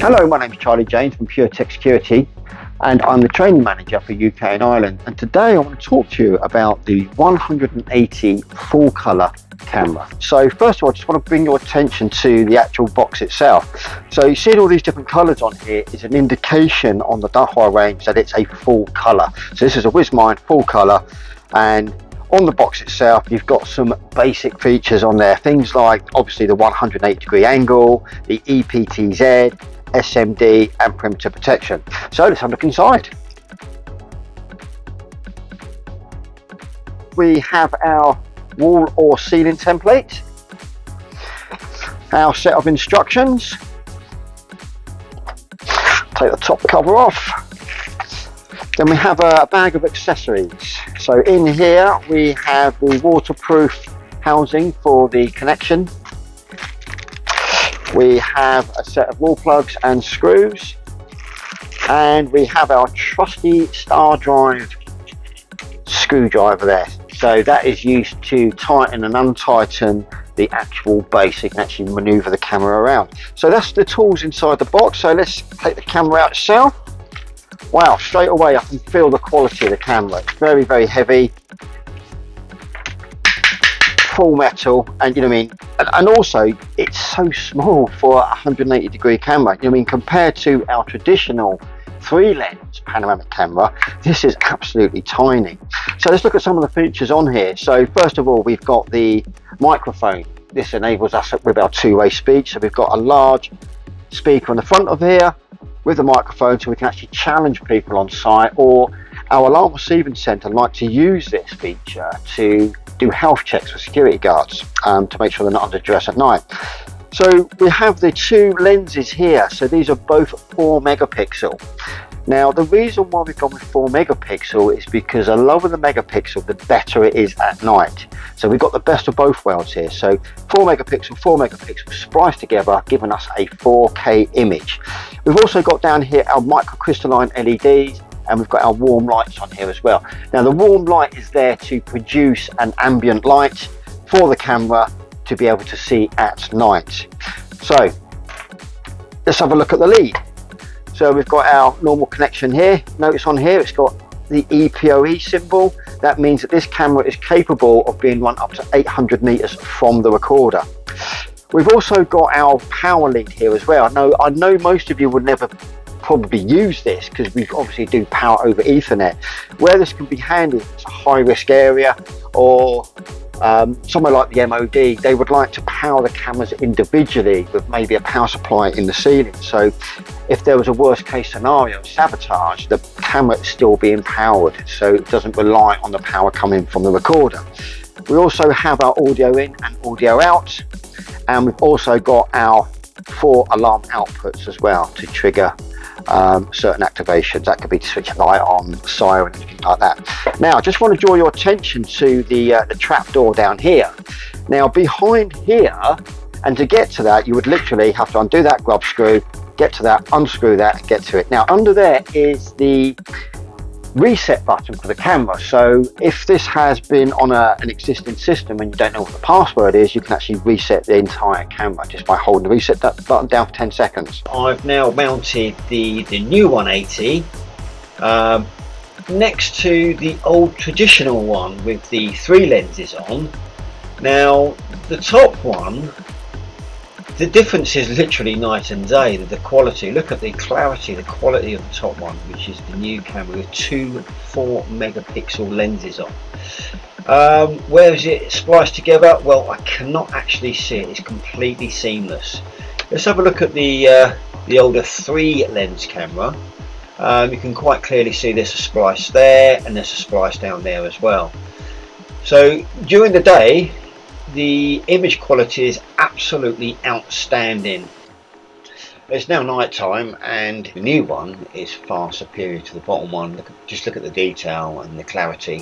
Hello, my name is Charlie James from PureTech Security, and I'm the training manager for UK and Ireland. And today I want to talk to you about the 180 full colour camera. So first of all, I just want to bring your attention to the actual box itself. So you see all these different colours on here is an indication on the Dahua range that it's a full colour. So this is a Wismine full colour, and on the box itself you've got some basic features on there, things like obviously the 180-degree angle, the EPTZ, SMD and perimeter protection. So let's have a look inside. We have our wall or ceiling template, our set of instructions, take the top cover off, then we have a bag of accessories. So in here we have the waterproof housing for the connection. We have a set of wall plugs and screws, and we have our trusty star drive screwdriver there. So that is used to tighten and untighten the actual base, so you can actually maneuver the camera around. So that's the tools inside the box. So let's take the camera out itself. Wow, straight away I can feel the quality of the camera. It's very, very heavy, full metal, and you know what I mean, and also it's so small for a 180-degree camera. You know what I mean, compared to our traditional 3-lens panoramic camera, this is absolutely tiny. So let's look at some of the features on here. So first of all, we've got the microphone. This enables us with our two-way speech. So we've got a large speaker on the front of here with the microphone, so we can actually challenge people on site, or our alarm receiving centre like to use this feature to do health checks for security guards to make sure they're not under duress at night. So we have the two lenses here. So these are both 4 megapixel. Now the reason why we've gone with 4 megapixel is because the lower the megapixel, the better it is at night. So we've got the best of both worlds here. So 4 megapixel spliced together, giving us a 4K image. We've also got down here our microcrystalline LEDs, and we've got our warm lights on here as well. Now the warm light is there to produce an ambient light for the camera to be able to see at night. So let's have a look at the lead. So we've got our normal connection here. Notice on here it's got the EPOE symbol. That means that this camera is capable of being run up to 800 meters from the recorder. We've also got our power lead here as well. I know most of you would never probably use this because we obviously do power over Ethernet. Where this can be handy, if it's a high risk area, or somewhere like the MOD, they would like to power the cameras individually with maybe a power supply in the ceiling. So if there was a worst case scenario, sabotage, the camera is still being powered, so it doesn't rely on the power coming from the recorder. We also have our audio in and audio out, and we've also got our 4 alarm outputs as well to trigger certain activations. That could be to switch a light on, siren, anything like that. Now I just want to draw your attention to the trap door down here. Now behind here, and to get to that you would literally have to undo that grub screw, get to that, unscrew that and get to it. Now under there is the reset button for the camera. So if this has been on an existing system and you don't know what the password is, you can actually reset the entire camera just by holding the reset button down for 10 seconds. I've now mounted the new 180 next to the old traditional one with the 3 lenses on. Now the top one, the difference is literally night and day. The quality, look at the clarity, the quality of the top one, which is the new camera with 2 4 megapixel lenses on. Where is it spliced together? Well, I cannot actually see it. It's completely seamless. Let's have a look at the older 3 lens camera. You can quite clearly see there's a splice there and there's a splice down there as well. So during the day the image quality is absolutely outstanding. It's now night time and the new one is far superior to the bottom one. Just look at the detail and the clarity.